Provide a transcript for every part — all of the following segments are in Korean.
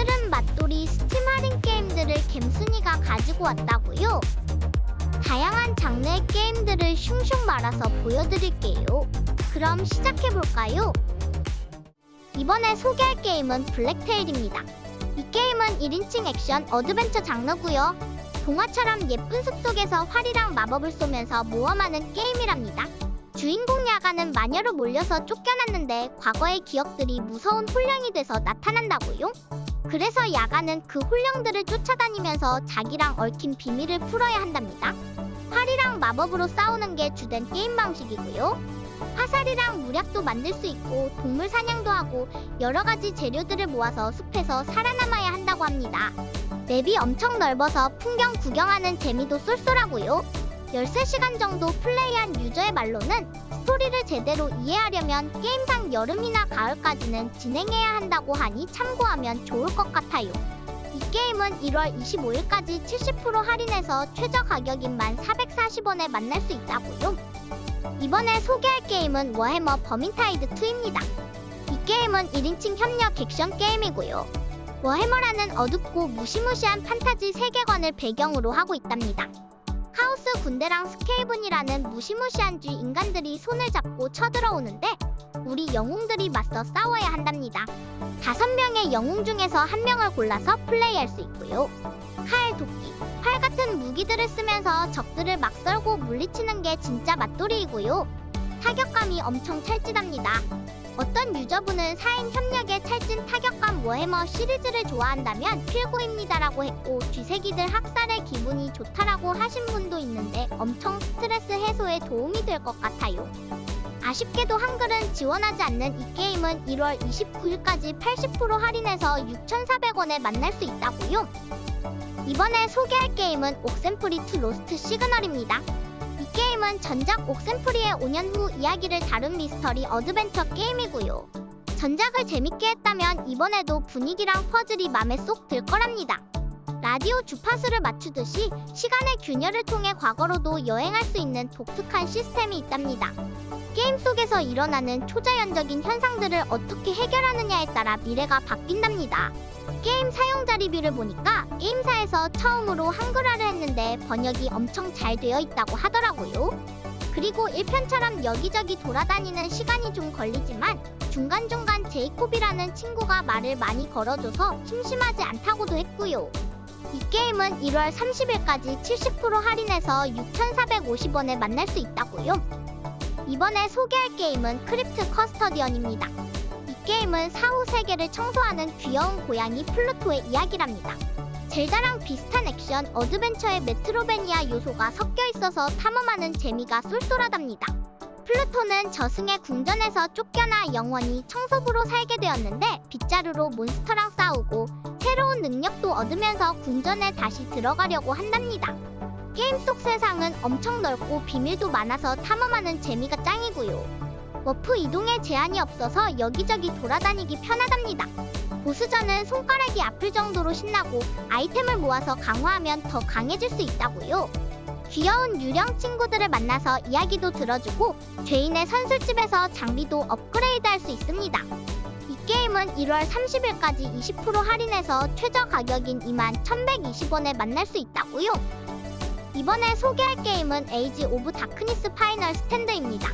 오늘은 맛돌이 스팀 할인 게임들을 갬순이가 가지고 왔다고요? 다양한 장르의 게임들을 슝슝 말아서 보여드릴게요. 그럼 시작해볼까요? 이번에 소개할 게임은 블랙테일입니다. 이 게임은 1인칭 액션 어드벤처 장르고요. 동화처럼 예쁜 숲속에서 활이랑 마법을 쏘면서 모험하는 게임이랍니다. 주인공 야가는 마녀로 몰려서 쫓겨났는데 과거의 기억들이 무서운 혼령이 돼서 나타난다고요? 그래서 야가는 그 혼령들을 쫓아다니면서 자기랑 얽힌 비밀을 풀어야 한답니다. 활이랑 마법으로 싸우는 게 주된 게임 방식이고요. 화살이랑 무략도 만들 수 있고 동물 사냥도 하고 여러가지 재료들을 모아서 숲에서 살아남아야 한다고 합니다. 맵이 엄청 넓어서 풍경 구경하는 재미도 쏠쏠하고요. 13시간 정도 플레이한 유저의 말로는 스토리를 제대로 이해하려면 게임상 여름이나 가을까지는 진행해야 한다고 하니 참고하면 좋을 것 같아요. 이 게임은 1월 25일까지 70% 할인해서 최저 가격인 1440원에 만날 수 있다고요. 이번에 소개할 게임은 워해머 버민타이드2입니다. 이 게임은 1인칭 협력 액션 게임이고요. 워해머라는 어둡고 무시무시한 판타지 세계관을 배경으로 하고 있답니다. 카오스 군대랑 스케이븐이라는 무시무시한 쥐 인간들이 손을 잡고 쳐들어오는데 우리 영웅들이 맞서 싸워야 한답니다. 5명의 영웅 중에서 1명을 골라서 플레이할 수 있고요. 칼, 도끼, 활 같은 무기들을 쓰면서 적들을 막 썰고 물리치는 게 진짜 맛돌이이고요. 타격감이 엄청 찰진합니다. 어떤 유저분은 4인 협력의 찰진 타격감 워해머 시리즈를 좋아한다면 필구입니다라고 했고 쥐새끼들 학살의 기분이 좋다라고 하신 분도 있는데 엄청 스트레스 해소에 도움이 될 것 같아요. 아쉽게도 한글은 지원하지 않는 이 게임은 1월 29일까지 80% 할인해서 6,400원에 만날 수 있다고요. 이번에 소개할 게임은 옥센프리2 로스트 시그널입니다. 이 게임은 전작 옥센프리의 5년 후 이야기를 다룬 미스터리 어드벤처 게임이고요. 전작을 재밌게 했다면 이번에도 분위기랑 퍼즐이 맘에 쏙 들 거랍니다. 라디오 주파수를 맞추듯이 시간의 균열을 통해 과거로도 여행할 수 있는 독특한 시스템이 있답니다. 게임 속에서 일어나는 초자연적인 현상들을 어떻게 해결하느냐에 따라 미래가 바뀐답니다. 게임 사용자 리뷰를 보니까 게임사에서 처음으로 한글화를 했는데 번역이 엄청 잘 되어 있다고 하더라고요. 그리고 1편처럼 여기저기 돌아다니는 시간이 좀 걸리지만 중간중간 제이콥이라는 친구가 말을 많이 걸어줘서 심심하지 않다고도 했고요. 이 게임은 1월 30일까지 70% 할인해서 6,450원에 만날 수 있다고요. 이번에 소개할 게임은 크립트 커스터디언입니다. 이 게임은 사후 세계를 청소하는 귀여운 고양이 플루토의 이야기랍니다. 젤다랑 비슷한 액션 어드벤처의 메트로베니아 요소가 섞여 있어서 탐험하는 재미가 쏠쏠하답니다. 플루토는 저승의 궁전에서 쫓겨나 영원히 청소부로 살게 되었는데 빗자루로 몬스터랑 싸우고 새로운 능력도 얻으면서 궁전에 다시 들어가려고 한답니다. 게임 속 세상은 엄청 넓고 비밀도 많아서 탐험하는 재미가 짱이고요. 워프 이동에 제한이 없어서 여기저기 돌아다니기 편하답니다. 보스전은 손가락이 아플 정도로 신나고 아이템을 모아서 강화하면 더 강해질 수 있다고요. 귀여운 유령 친구들을 만나서 이야기도 들어주고 죄인의 선술집에서 장비도 업그레이드할 수 있습니다. 이 게임은 1월 30일까지 20% 할인해서 최저 가격인 21,120원에 만날 수 있다고요. 이번에 소개할 게임은 에이지 오브 다크니스 파이널 스탠드입니다.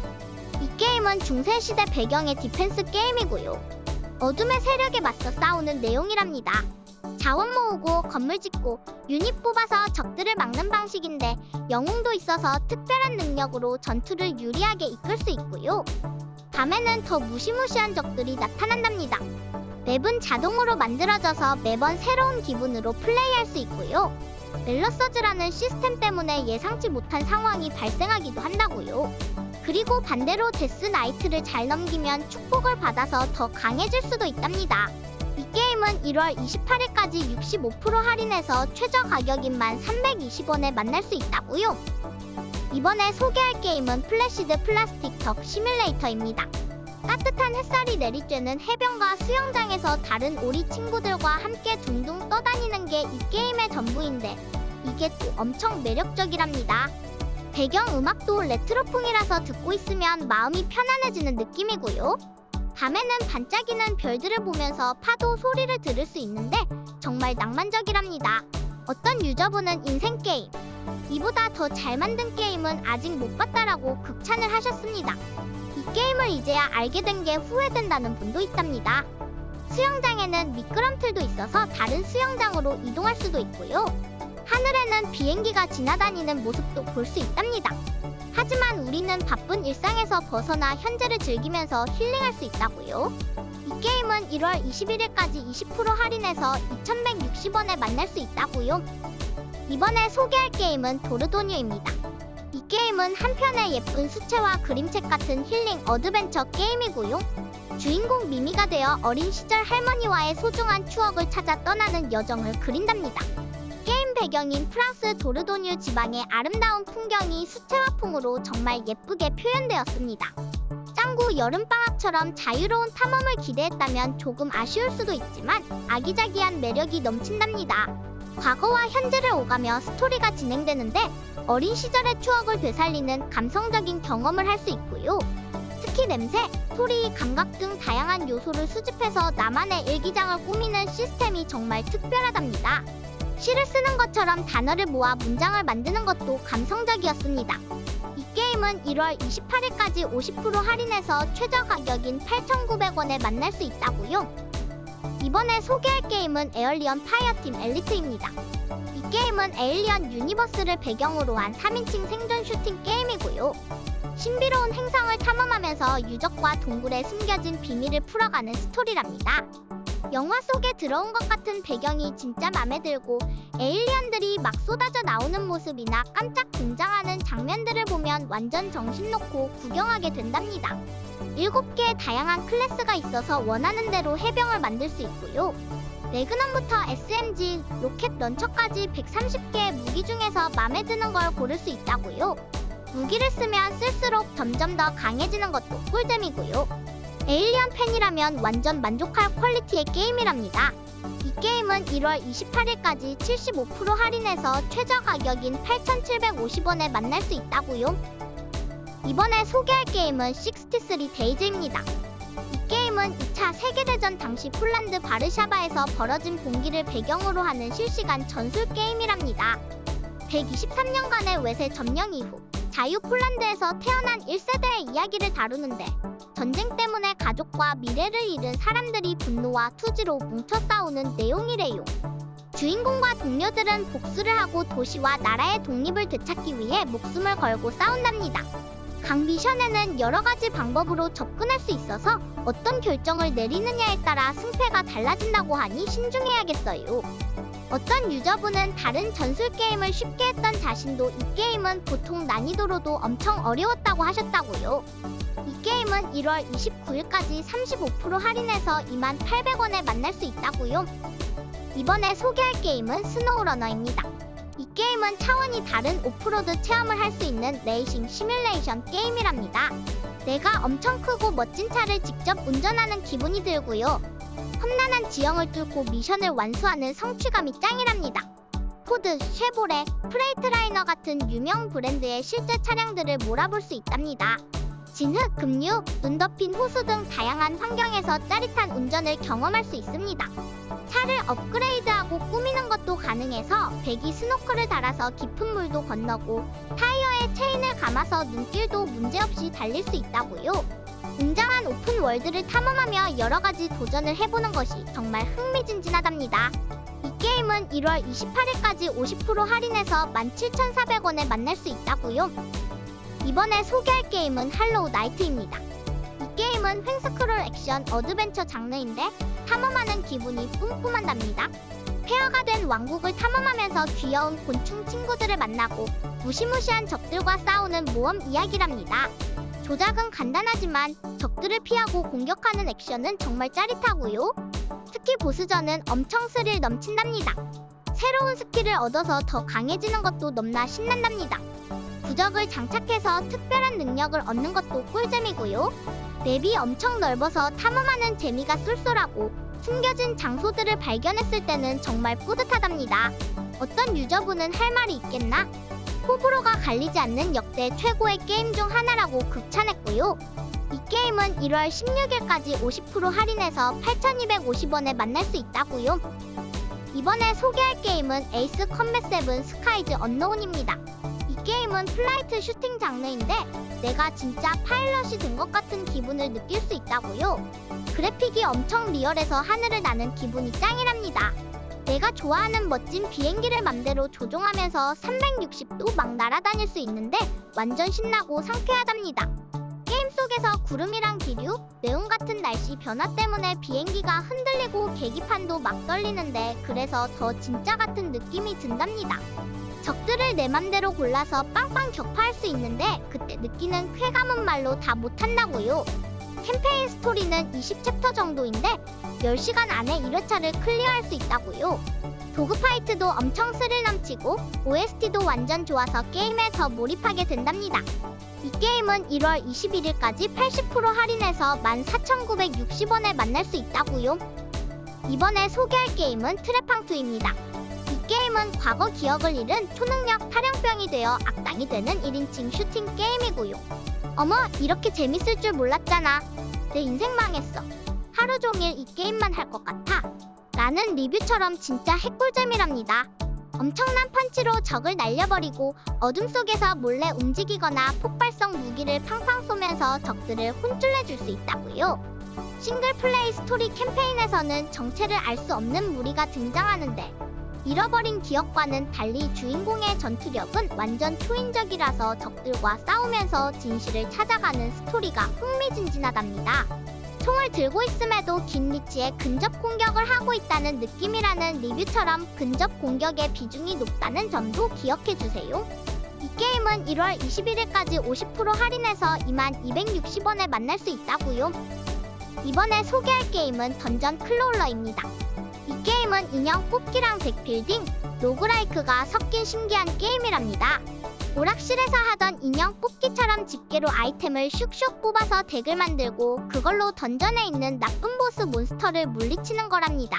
이 게임은 중세시대 배경의 디펜스 게임이고요. 어둠의 세력에 맞서 싸우는 내용이랍니다. 자원 모으고 건물 짓고 유닛 뽑아서 적들을 막는 방식인데 영웅도 있어서 특별한 능력으로 전투를 유리하게 이끌 수 있고요. 밤에는 더 무시무시한 적들이 나타난답니다. 맵은 자동으로 만들어져서 매번 새로운 기분으로 플레이할 수 있고요. 멜러서즈라는 시스템 때문에 예상치 못한 상황이 발생하기도 한다고요. 그리고 반대로 데스 나이트를 잘 넘기면 축복을 받아서 더 강해질 수도 있답니다. 이 게임은 1월 28일까지 65% 할인해서 최저 가격인 1,320원에 만날 수 있다고요. 이번에 소개할 게임은 플래시드 플라스틱 덕 시뮬레이터입니다. 따뜻한 햇살이 내리쬐는 해변과 수영장에서 다른 오리 친구들과 함께 둥둥 떠다니는 게 이 게임의 전부인데 이게 또 엄청 매력적이랍니다. 배경 음악도 레트로풍이라서 듣고 있으면 마음이 편안해지는 느낌이고요. 밤에는 반짝이는 별들을 보면서 파도 소리를 들을 수 있는데 정말 낭만적이랍니다. 어떤 유저분은 인생 게임, 이보다 더 잘 만든 게임은 아직 못 봤다라고 극찬을 하셨습니다. 이 게임을 이제야 알게 된 게 후회된다는 분도 있답니다. 수영장에는 미끄럼틀도 있어서 다른 수영장으로 이동할 수도 있고요. 하늘에는 비행기가 지나다니는 모습도 볼 수 있답니다. 하지만 우리는 바쁜 일상에서 벗어나 현재를 즐기면서 힐링할 수 있다고요. 이 게임은 1월 21일까지 20% 할인해서 2,160원에 만날 수 있다고요. 이번에 소개할 게임은 도르도뉴입니다. 이 게임은 한편의 예쁜 수채화 그림책 같은 힐링 어드벤처 게임이고요. 주인공 미미가 되어 어린 시절 할머니와의 소중한 추억을 찾아 떠나는 여정을 그린답니다. 게임 배경인 프랑스 도르도뉴 지방의 아름다운 풍경이 수채화풍으로 정말 예쁘게 표현되었습니다. 짱구 여름방학처럼 자유로운 탐험을 기대했다면 조금 아쉬울 수도 있지만 아기자기한 매력이 넘친답니다. 과거와 현재를 오가며 스토리가 진행되는데 어린 시절의 추억을 되살리는 감성적인 경험을 할 수 있고요. 특히 냄새, 소리, 감각 등 다양한 요소를 수집해서 나만의 일기장을 꾸미는 시스템이 정말 특별하답니다. 시를 쓰는 것처럼 단어를 모아 문장을 만드는 것도 감성적이었습니다. 이 게임은 1월 28일까지 50% 할인해서 최저 가격인 8,900원에 만날 수 있다고요. 이번에 소개할 게임은 에얼리언 파이어팀 엘리트입니다. 이 게임은 에일리언 유니버스를 배경으로 한 3인칭 생존 슈팅 게임이고요. 신비로운 행성을 탐험하면서 유적과 동굴에 숨겨진 비밀을 풀어가는 스토리랍니다. 영화 속에 들어온 것 같은 배경이 진짜 맘에 들고 에일리언들이 막 쏟아져 나오는 모습이나 깜짝 등장하는 장면들을 보면 완전 정신 놓고 구경하게 된답니다. 7개의 다양한 클래스가 있어서 원하는 대로 해병을 만들 수 있고요. 매그넘부터 SMG, 로켓 런처까지 130개의 무기 중에서 맘에 드는 걸 고를 수 있다고요. 무기를 쓰면 쓸수록 점점 더 강해지는 것도 꿀잼이고요. 에일리언 팬이라면 완전 만족할 퀄리티의 게임이랍니다. 이 게임은 1월 28일까지 75% 할인해서 최저 가격인 8,750원에 만날 수 있다고요. 이번에 소개할 게임은 63 데이즈입니다. 이 게임은 2차 세계대전 당시 폴란드 바르샤바에서 벌어진 봉기를 배경으로 하는 실시간 전술 게임이랍니다. 123년간의 외세 점령 이후 자유 폴란드에서 태어난 1세대의 이야기를 다루는데 전쟁 때문에 가족과 미래를 잃은 사람들이 분노와 투지로 뭉쳐 싸우는 내용이래요. 주인공과 동료들은 복수를 하고 도시와 나라의 독립을 되찾기 위해 목숨을 걸고 싸운답니다. 각 미션에는 여러 가지 방법으로 접근할 수 있어서 어떤 결정을 내리느냐에 따라 승패가 달라진다고 하니 신중해야겠어요. 어떤 유저분은 다른 전술 게임을 쉽게 했던 자신도 이 게임은 보통 난이도로도 엄청 어려웠다고 하셨다고요. 이 게임은 1월 29일까지 35% 할인해서 28,000원에 만날 수 있다고요. 이번에 소개할 게임은 스노우러너입니다. 이 게임은 차원이 다른 오프로드 체험을 할 수 있는 레이싱 시뮬레이션 게임이랍니다. 내가 엄청 크고 멋진 차를 직접 운전하는 기분이 들고요. 험난한 지형을 뚫고 미션을 완수하는 성취감이 짱이랍니다. 포드, 쉐보레, 프레이트라이너 같은 유명 브랜드의 실제 차량들을 몰아볼 수 있답니다. 진흙, 급류, 눈 덮인 호수 등 다양한 환경에서 짜릿한 운전을 경험할 수 있습니다. 차를 업그레이드하고 꾸미는 것도 가능해서 배기 스노클을 달아서 깊은 물도 건너고 타이어에 체인을 감아서 눈길도 문제없이 달릴 수 있다고요. 웅장한 오픈 월드를 탐험하며 여러가지 도전을 해보는 것이 정말 흥미진진하답니다. 이 게임은 1월 28일까지 50% 할인해서 17,400원에 만날 수 있다고요. 이번에 소개할 게임은 할로우 나이트입니다. 이 게임은 횡스크롤 액션 어드벤처 장르인데 탐험하는 기분이 뿜뿜한답니다. 폐허가 된 왕국을 탐험하면서 귀여운 곤충 친구들을 만나고 무시무시한 적들과 싸우는 모험 이야기랍니다. 조작은 간단하지만 적들을 피하고 공격하는 액션은 정말 짜릿하고요. 특히 보스전은 엄청 스릴 넘친답니다. 새로운 스킬을 얻어서 더 강해지는 것도 넘나 신난답니다. 부적을 장착해서 특별한 능력을 얻는 것도 꿀잼이고요. 맵이 엄청 넓어서 탐험하는 재미가 쏠쏠하고 숨겨진 장소들을 발견했을 때는 정말 뿌듯하답니다. 어떤 유저분은 할 말이 있겠나? 호불호가 갈리지 않는 역대 최고의 게임 중 하나라고 극찬했고요. 이 게임은 1월 16일까지 50% 할인해서 8,250원에 만날 수 있다고요. 이번에 소개할 게임은 에이스 컴뱃 7 스카이즈 언노운입니다. 이 게임은 플라이트 슈팅 장르인데 내가 진짜 파일럿이 된 것 같은 기분을 느낄 수 있다고요. 그래픽이 엄청 리얼해서 하늘을 나는 기분이 짱이랍니다. 내가 좋아하는 멋진 비행기를 맘대로 조종하면서 360도 막 날아다닐 수 있는데 완전 신나고 상쾌하답니다. 게임 속에서 구름이랑 기류, 네온 같은 날씨 변화 때문에 비행기가 흔들리고 계기판도 막 떨리는데 그래서 더 진짜 같은 느낌이 든답니다. 적들을 내 맘대로 골라서 빵빵 격파할 수 있는데 그때 느끼는 쾌감은 말로 다 못한다고요. 캠페인 스토리는 20챕터 정도인데 10시간 안에 1회차를 클리어할 수 있다고요. 도그파이트도 엄청 스릴 넘치고 OST도 완전 좋아서 게임에 더 몰입하게 된답니다. 이 게임은 1월 21일까지 80% 할인해서 14,960원에 만날 수 있다고요. 이번에 소개할 게임은 트레팡2입니다. 이 게임은 과거 기억을 잃은 초능력 탈영병이 되어 악당이 되는 1인칭 슈팅 게임이고요. 어머, 이렇게 재밌을 줄 몰랐잖아. 내 인생 망했어. 하루 종일 이 게임만 할 것 같아. 라는 리뷰처럼 진짜 핵꿀잼이랍니다. 엄청난 펀치로 적을 날려버리고 어둠 속에서 몰래 움직이거나 폭발성 무기를 팡팡 쏘면서 적들을 혼쭐내줄 수 있다고요. 싱글 플레이 스토리 캠페인에서는 정체를 알 수 없는 무리가 등장하는데 잃어버린 기억과는 달리 주인공의 전투력은 완전 초인적이라서 적들과 싸우면서 진실을 찾아가는 스토리가 흥미진진하답니다. 총을 들고 있음에도 긴 리치에 근접 공격을 하고 있다는 느낌이라는 리뷰처럼 근접 공격의 비중이 높다는 점도 기억해주세요. 이 게임은 1월 21일까지 50% 할인해서 2260원에 만날 수 있다고요. 이번에 소개할 게임은 던전 클롤러입니다. 이 게임은 인형 뽑기랑 덱빌딩, 로그라이크가 섞인 신기한 게임이랍니다. 오락실에서 하던 인형 뽑기처럼 집게로 아이템을 슉슉 뽑아서 덱을 만들고 그걸로 던전에 있는 나쁜 보스 몬스터를 물리치는 거랍니다.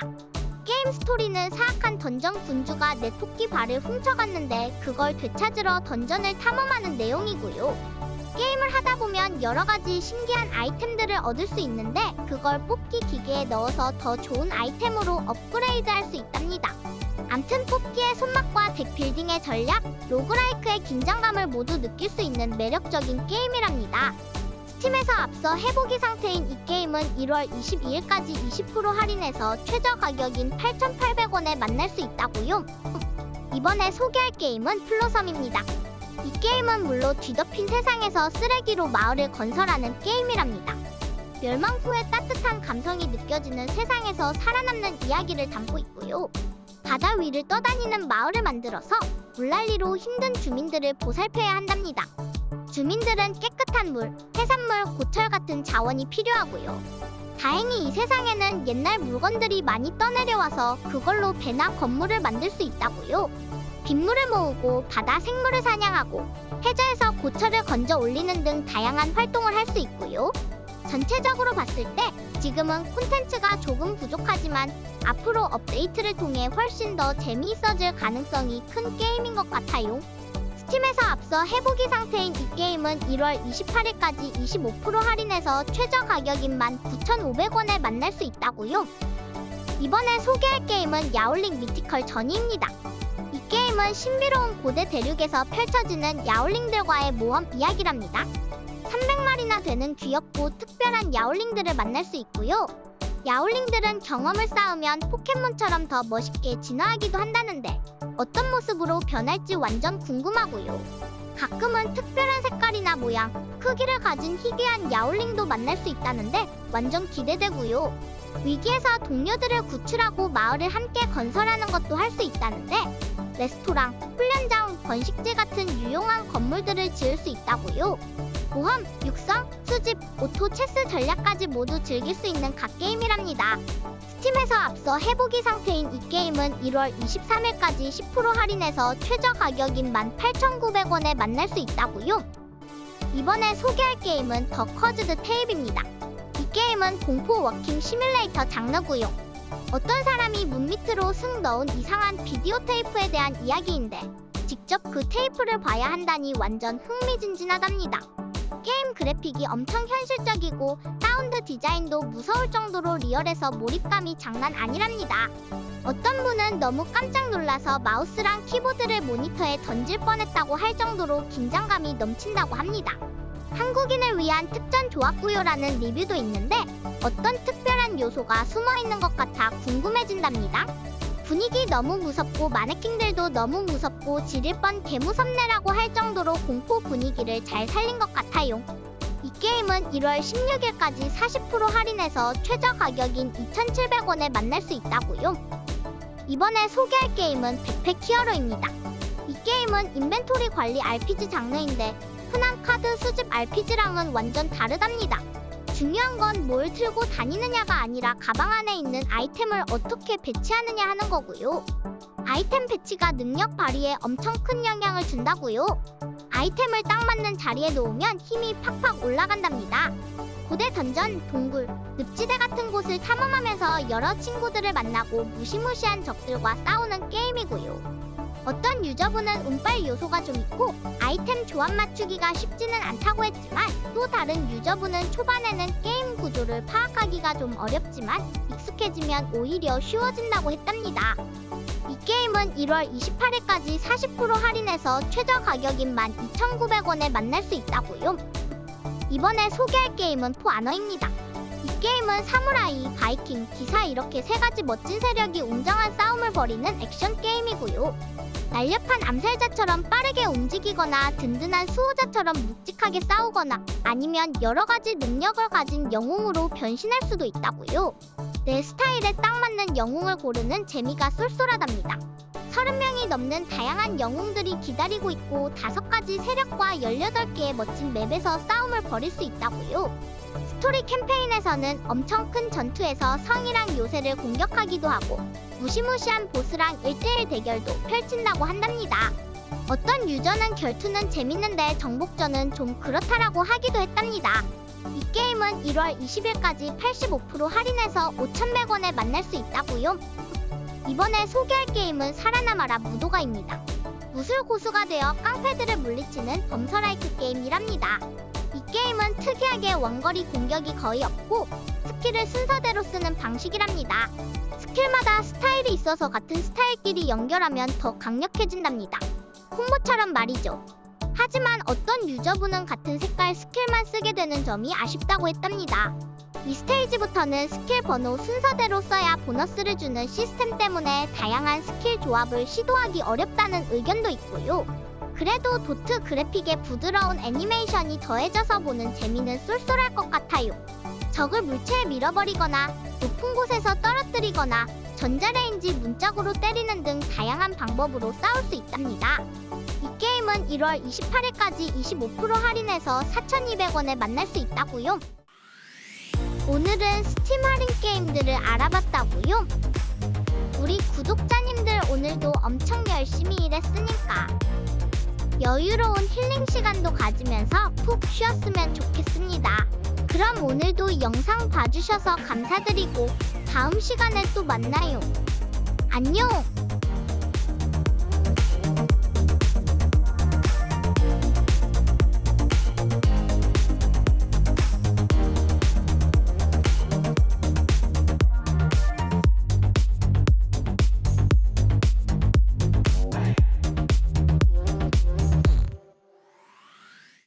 게임 스토리는 사악한 던전 군주가 내 토끼 발을 훔쳐갔는데 그걸 되찾으러 던전을 탐험하는 내용이고요. 게임을 하다 보면 여러 가지 신기한 아이템들을 얻을 수 있는데 그걸 뽑기 기계에 넣어서 더 좋은 아이템으로 업그레이드 할 수 있답니다. 암튼 뽑기의 손맛과 덱빌딩의 전략, 로그라이크의 긴장감을 모두 느낄 수 있는 매력적인 게임이랍니다. 스팀에서 앞서 해보기 상태인 이 게임은 1월 22일까지 20% 할인해서 최저 가격인 8,800원에 만날 수 있다고요. 이번에 소개할 게임은 플로섬입니다. 이 게임은 물로 뒤덮인 세상에서 쓰레기로 마을을 건설하는 게임이랍니다. 멸망 후의 따뜻한 감성이 느껴지는 세상에서 살아남는 이야기를 담고 있고요. 바다 위를 떠다니는 마을을 만들어서 물난리로 힘든 주민들을 보살펴야 한답니다. 주민들은 깨끗한 물, 해산물, 고철 같은 자원이 필요하고요. 다행히 이 세상에는 옛날 물건들이 많이 떠내려와서 그걸로 배나 건물을 만들 수 있다고요. 빗물을 모으고 바다 생물을 사냥하고 해저에서 고철을 건져 올리는 등 다양한 활동을 할 수 있고요. 전체적으로 봤을 때 지금은 콘텐츠가 조금 부족하지만 앞으로 업데이트를 통해 훨씬 더 재미있어질 가능성이 큰 게임인 것 같아요. 스팀에서 앞서 해보기 상태인 이 게임은 1월 28일까지 25% 할인해서 최저 가격인 19,500원에 만날 수 있다고요. 이번에 소개할 게임은 야올링 미티컬 저니입니다. 이 게임은 신비로운 고대 대륙에서 펼쳐지는 야올링들과의 모험 이야기랍니다. 300마리나 되는 귀엽고 특별한 야올링들을 만날 수 있고요. 야올링들은 경험을 쌓으면 포켓몬처럼 더 멋있게 진화하기도 한다는데 어떤 모습으로 변할지 완전 궁금하고요. 가끔은 특별한 색깔이나 모양, 크기를 가진 희귀한 야올링도 만날 수 있다는데 완전 기대되고요. 위기에서 동료들을 구출하고 마을을 함께 건설하는 것도 할 수 있다는데 레스토랑, 훈련장, 번식지 같은 유용한 건물들을 지을 수 있다고요. 모험, 육성, 수집, 오토 체스 전략까지 모두 즐길 수 있는 갓게임이랍니다. 스팀에서 앞서 해보기 상태인 이 게임은 1월 23일까지 10% 할인해서 최저 가격인 18,900원에 만날 수 있다고요. 이번에 소개할 게임은 더 커즈드 테이프입니다. 이 게임은 공포 워킹 시뮬레이터 장르고요. 어떤 사람이 문 밑으로 슥 넣은 이상한 비디오 테이프에 대한 이야기인데 직접 그 테이프를 봐야 한다니 완전 흥미진진하답니다. 게임 그래픽이 엄청 현실적이고 사운드 디자인도 무서울 정도로 리얼해서 몰입감이 장난 아니랍니다. 어떤 분은 너무 깜짝 놀라서 마우스랑 키보드를 모니터에 던질 뻔했다고 할 정도로 긴장감이 넘친다고 합니다. 한국인을 위한 특전 조합구요라는 리뷰도 있는데 어떤 특별한 요소가 숨어있는 것 같아 궁금해진답니다. 분위기 너무 무섭고 마네킹들도 너무 무섭고 지릴 뻔 개무섭네라고 할 정도로 공포 분위기를 잘 살린 것 같아요. 이 게임은 1월 16일까지 40% 할인해서 최저 가격인 2,700원에 만날 수 있다고요. 이번에 소개할 게임은 백팩 히어로입니다. 이 게임은 인벤토리 관리 RPG 장르인데 흔한 카드 수집 RPG랑은 완전 다르답니다. 중요한 건 뭘 들고 다니느냐가 아니라 가방 안에 있는 아이템을 어떻게 배치하느냐 하는 거고요. 아이템 배치가 능력 발휘에 엄청 큰 영향을 준다고요. 아이템을 딱 맞는 자리에 놓으면 힘이 팍팍 올라간답니다. 고대 던전, 동굴, 늪지대 같은 곳을 탐험하면서 여러 친구들을 만나고 무시무시한 적들과 싸우는 게임이고요. 어떤 유저분은 운빨 요소가 좀 있고 아이템 조합 맞추기가 쉽지는 않다고 했지만 또 다른 유저분은 초반에는 게임 구조를 파악하기가 좀 어렵지만 익숙해지면 오히려 쉬워진다고 했답니다. 이 게임은 1월 28일까지 40% 할인해서 최저 가격인 12,900원에 만날 수 있다고요. 이번에 소개할 게임은 포아너입니다. 이 게임은 사무라이, 바이킹, 기사 이렇게 세 가지 멋진 세력이 웅장한 싸움을 벌이는 액션 게임이고요. 날렵한 암살자처럼 빠르게 움직이거나 든든한 수호자처럼 묵직하게 싸우거나 아니면 여러 가지 능력을 가진 영웅으로 변신할 수도 있다고요. 내 스타일에 딱 맞는 영웅을 고르는 재미가 쏠쏠하답니다. 30명이 넘는 다양한 영웅들이 기다리고 있고 5가지 세력과 18개의 멋진 맵에서 싸움을 벌일 수 있다고요. 스토리 캠페인에서는 엄청 큰 전투에서 성이랑 요새를 공격하기도 하고 무시무시한 보스랑 1대1 대결도 펼친다고 한답니다. 어떤 유저는 결투는 재밌는데 정복전은 좀 그렇다라고 하기도 했답니다. 이 게임은 1월 20일까지 85% 할인해서 5,100원에 만날 수 있다고요. 이번에 소개할 게임은 살아남아라 무도가입니다. 무술 고수가 되어 깡패들을 물리치는 범서라이크 게임이랍니다. 이 게임은 특이하게 원거리 공격이 거의 없고 스킬을 순서대로 쓰는 방식이랍니다. 스킬마다 스타일이 있어서 같은 스타일끼리 연결하면 더 강력해진답니다. 콤보처럼 말이죠. 하지만 어떤 유저분은 같은 색깔 스킬만 쓰게 되는 점이 아쉽다고 했답니다. 이 스테이지부터는 스킬 번호 순서대로 써야 보너스를 주는 시스템 때문에 다양한 스킬 조합을 시도하기 어렵다는 의견도 있고요. 그래도 도트 그래픽에 부드러운 애니메이션이 더해져서 보는 재미는 쏠쏠할 것 같아요. 적을 물체에 밀어버리거나 높은 곳에서 떨어뜨리거나 전자레인지 문짝으로 때리는 등 다양한 방법으로 싸울 수 있답니다. 이 게임은 1월 28일까지 25% 할인해서 4,200원에 만날 수 있다고요. 오늘은 스팀 할인 게임들을 알아봤다고요. 우리 구독자님들 오늘도 엄청 열심히 일했으니까 여유로운 힐링 시간도 가지면서 푹 쉬었으면 좋겠습니다. 그럼 오늘도 영상 봐주셔서 감사드리고 다음 시간에 또 만나요. 안녕!